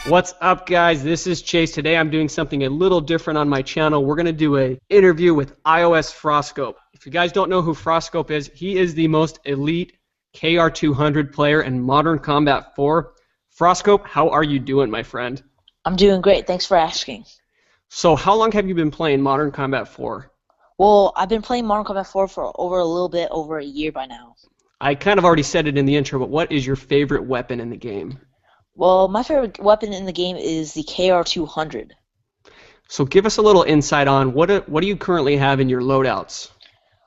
What's up, guys? This is Chase. Today I'm doing something a little different on my channel. We're going to do an interview with iOS Froscope. If you guys don't know who Froscope is, he is the most elite KR200 player in Modern Combat 4. Froscope, how are you doing, my friend? I'm doing great. Thanks for asking. So how long have you been playing Modern Combat 4? Well, I've been playing Modern Combat 4 for a little bit over a year by now. I kind of already said it in the intro, but what is your favorite weapon in the game? Well, my favorite weapon in the game is the KR200. So give us a little insight on what do you currently have in your loadouts?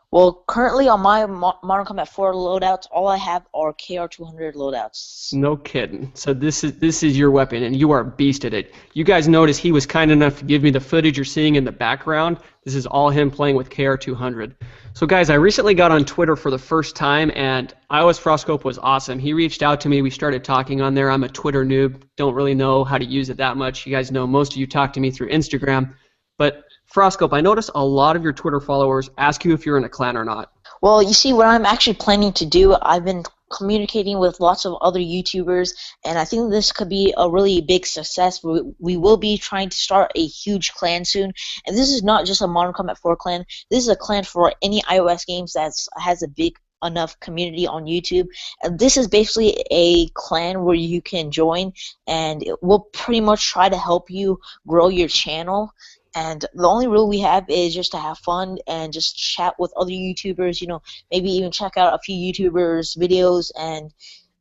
Well, currently on my Modern Combat 4 loadouts, all I have are KR200 loadouts. No kidding. So this is your weapon, and you are a beast at it. You guys notice he was kind enough to give me the footage you're seeing in the background. This is all him playing with KR200. So guys, I recently got on Twitter for the first time, and iOS Froscope was awesome. He reached out to me. We started talking on there. I'm a Twitter noob. Don't really know how to use it that much. You guys know most of you talk to me through Instagram. But Froscope, I notice a lot of your Twitter followers ask you if you're in a clan or not. Well, you see, what I'm actually planning to do, I've been communicating with lots of other YouTubers, and I think this could be a really big success. We will be trying to start a huge clan soon, and this is not just a Modern Combat 4 clan. This is a clan for any iOS games that has a big enough community on YouTube, and this is basically a clan where you can join, and it will pretty much try to help you grow your channel. And the only rule we have is just to have fun and just chat with other YouTubers, maybe even check out a few YouTubers' videos. And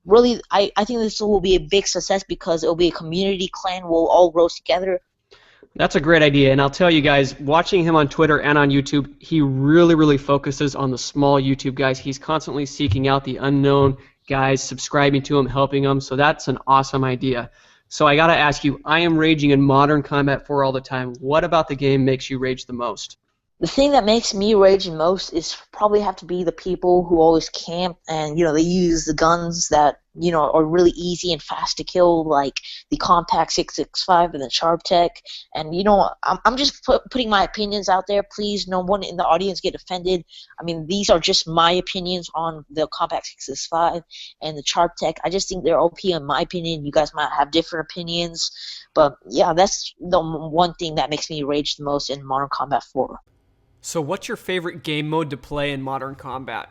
really, I think this will be a big success because it will be a community clan. We'll all roll together. That's a great idea, and I'll tell you guys, watching him on Twitter and on YouTube, he really focuses on the small YouTube guys. He's constantly seeking out the unknown guys, subscribing to him, helping them, so that's an awesome idea. So I gotta ask you, I am raging in Modern Combat 4 all the time. What about the game makes you rage the most? The thing that makes me rage the most is probably have to be the people who always camp and, they use the guns that, are really easy and fast to kill, like the Compact 665 and the Sharp Tech. And, I'm just putting my opinions out there. Please, no one in the audience get offended. I mean, these are just my opinions on the Compact 665 and the Sharp Tech. I just think they're OP in my opinion. You guys might have different opinions. But, yeah, that's the one thing that makes me rage the most in Modern Combat 4. So what's your favorite game mode to play in Modern Combat?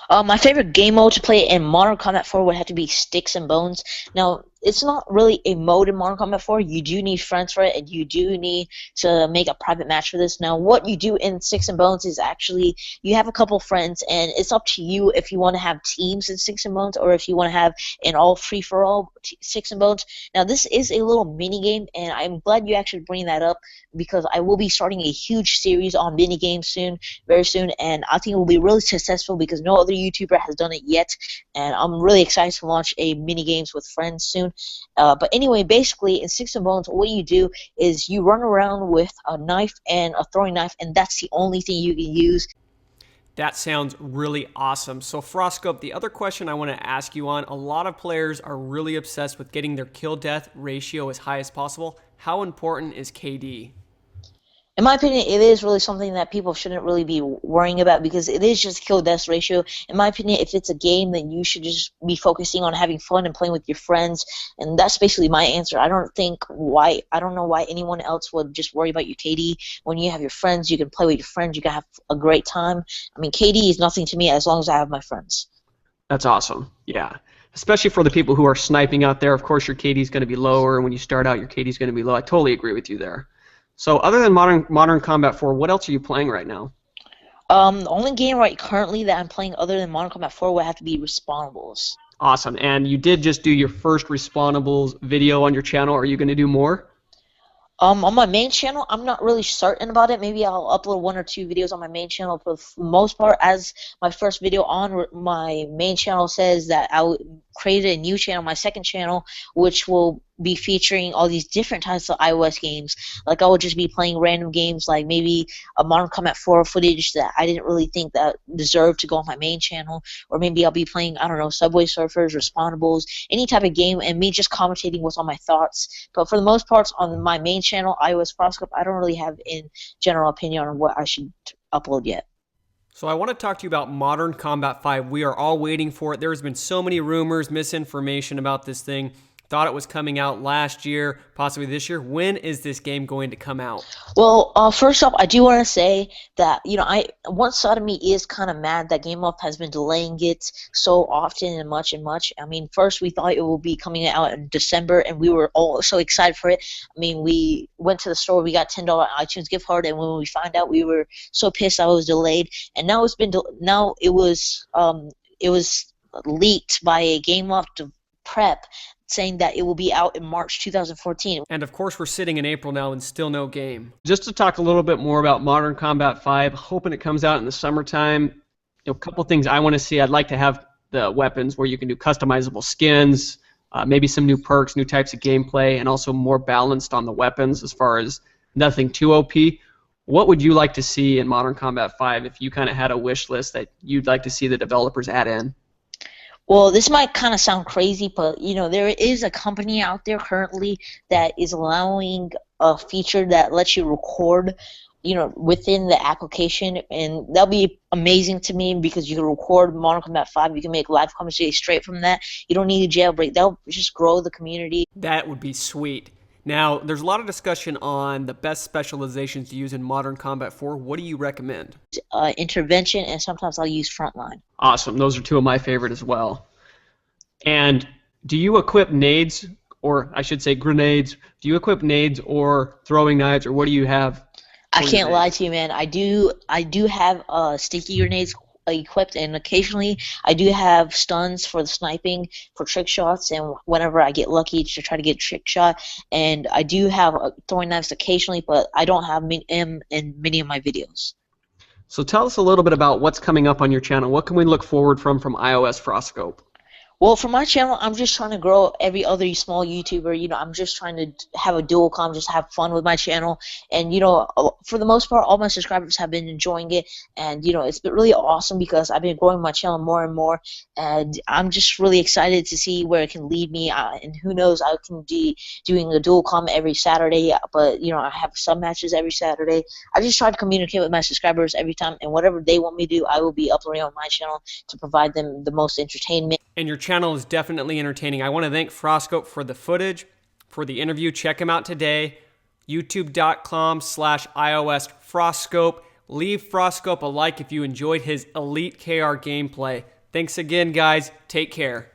My favorite game mode to play in Modern Combat 4 would have to be Sticks and Bones. Now, it's not really a mode in Modern Combat 4. You do need friends for it, and you do need to make a private match for this. Now, what you do in Sticks and Bones is actually you have a couple friends, and it's up to you if you want to have teams in Sticks and Bones or if you want to have an all free-for-all Sticks and Bones. Now, this is a little mini-game, and I'm glad you actually bring that up because I will be starting a huge series on mini-games soon, very soon, and I think it will be really successful because no other YouTuber has done it yet, and I'm really excited to launch a mini-games with friends soon. But anyway, basically, in Sticks and Bones, what you do is you run around with a knife and a throwing knife, and that's the only thing you can use. That sounds really awesome. So Froscope, the other question I want to ask you on, a lot of players are really obsessed with getting their kill-death ratio as high as possible. How important is KD? In my opinion, it is really something that people shouldn't really be worrying about because it is just kill-death ratio. In my opinion, if it's a game, then you should just be focusing on having fun and playing with your friends, and that's basically my answer. I don't know why anyone else would just worry about your KD. When you have your friends, you can play with your friends, you can have a great time. I mean, KD is nothing to me as long as I have my friends. That's awesome, yeah. Especially for the people who are sniping out there. Of course, your KD is going to be lower, and when you start out, your KD is going to be low. I totally agree with you there. So other than Modern Combat 4, what else are you playing right now? The only game currently that I'm playing other than Modern Combat 4 would have to be Respawnables. Awesome. And you did just do your first Respawnables video on your channel. Are you going to do more? On my main channel, I'm not really certain about it. Maybe I'll upload 1 or 2 videos on my main channel. For the most part, as my first video on my main channel says that I created a new channel, my second channel, which will be featuring all these different types of iOS games. Like I will just be playing random games, like maybe a Modern Combat 4 footage that I didn't really think that deserved to go on my main channel, or maybe I'll be playing, I don't know, Subway Surfers, Respawnables, any type of game, and me just commentating what's on my thoughts. But for the most part, on my main channel, iOS Froscope, I don't really have a general opinion on what I should upload yet. So I want to talk to you about Modern Combat 5. We are all waiting for it. There's been so many rumors, misinformation about this thing. thought it was coming out last year, possibly this year. When is this game going to come out? Well, first off, I do want to say that one side of me is kind of mad that Game Loft has been delaying it so often and much and much. I mean, first we thought it will be coming out in December, and we were all so excited for it. I mean, we went to the store, we got $10 iTunes gift card, and when we found out, we were so pissed that it was delayed. And now it was leaked by a Game Loft prep, saying that it will be out in March 2014. And of course, we're sitting in April now and still no game. Just to talk a little bit more about Modern Combat 5, hoping it comes out in the summertime. A couple things I want to see. I'd like to have the weapons where you can do customizable skins, maybe some new perks, new types of gameplay, and also more balanced on the weapons as far as nothing too OP. What would you like to see in Modern Combat 5 if you kind of had a wish list that you'd like to see the developers add in? Well, this might kind of sound crazy, but there is a company out there currently that is allowing a feature that lets you record, within the application, and that'll be amazing to me because you can record Modern Combat 5. You can make live commentary straight from that. You don't need a jailbreak. That'll just grow the community. That would be sweet. Now, there's a lot of discussion on the best specializations to use in Modern Combat 4. What do you recommend? Intervention, and sometimes I'll use frontline. Awesome. Those are two of my favorite as well. And do you equip nades, or I should say grenades? Do you equip nades or throwing knives, or what do you have? I can't lie to you, man. I do have sticky grenades equipped, and occasionally I do have stuns for the sniping, for trick shots, and whenever I get lucky to try to get a trick shot. And I do have throwing knives occasionally, but I don't have them in many of my videos. So tell us a little bit about what's coming up on your channel. What can we look forward from iOS Frostcope? Well, for my channel, I'm just trying to grow every other small YouTuber. I'm just trying to have a dual com, just have fun with my channel. And, for the most part, all my subscribers have been enjoying it. And, it's been really awesome because I've been growing my channel more and more. And I'm just really excited to see where it can lead me. And who knows, I can be doing a dual com every Saturday. But, I have sub matches every Saturday. I just try to communicate with my subscribers every time. And whatever they want me to do, I will be uploading on my channel to provide them the most entertainment. And your channel is definitely entertaining. I want to thank Frostcope for the footage, for the interview. Check him out today. YouTube.com/iOS Frostcope. Leave Frostcope a like if you enjoyed his elite KR gameplay. Thanks again, guys. Take care.